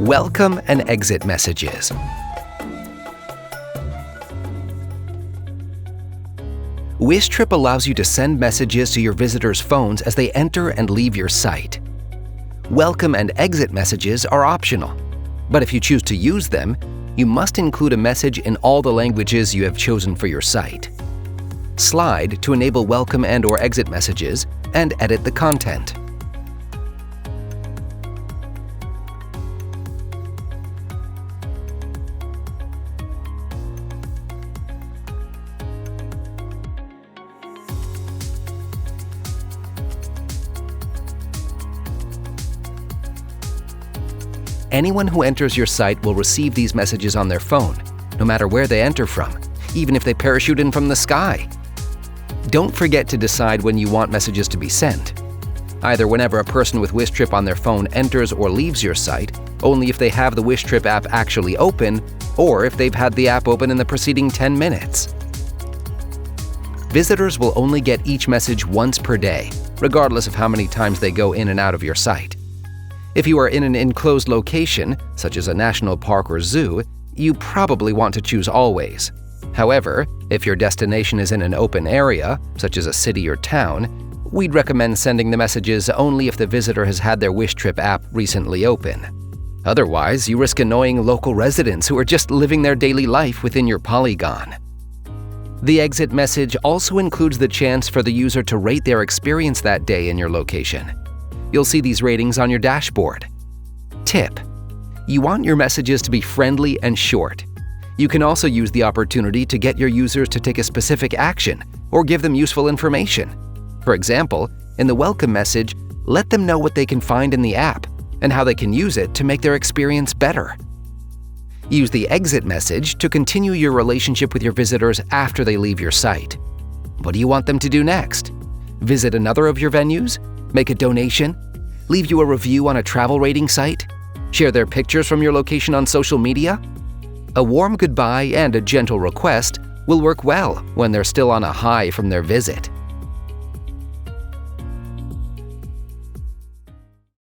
Welcome and exit messages. Wishtrip allows you to send messages to your visitors' phones as they enter and leave your site. Welcome and exit messages are optional, but if you choose to use them, you must include a message in all the languages you have chosen for your site. Slide to enable welcome and/or exit messages and edit the content. Anyone who enters your site will receive these messages on their phone, no matter where they enter from, even if they parachute in from the sky. Don't forget to decide when you want messages to be sent. Either whenever a person with Wishtrip on their phone enters or leaves your site, only if they have the Wishtrip app actually open, or if they've had the app open in the preceding 10 minutes. Visitors will only get each message once per day, regardless of how many times they go in and out of your site. If you are in an enclosed location, such as a national park or zoo, you probably want to choose always. However, if your destination is in an open area, such as a city or town, we'd recommend sending the messages only if the visitor has had their Wishtrip app recently open. Otherwise, you risk annoying local residents who are just living their daily life within your polygon. The exit message also includes the chance for the user to rate their experience that day in your location. You'll see these ratings on your dashboard. Tip: you want your messages to be friendly and short. You can also use the opportunity to get your users to take a specific action or give them useful information. For example, in the welcome message, let them know what they can find in the app and how they can use it to make their experience better. Use the exit message to continue your relationship with your visitors after they leave your site. What do you want them to do next? Visit another of your venues? Make a donation? Leave you a review on a travel rating site? Share their pictures from your location on social media? A warm goodbye and a gentle request will work well when they're still on a high from their visit.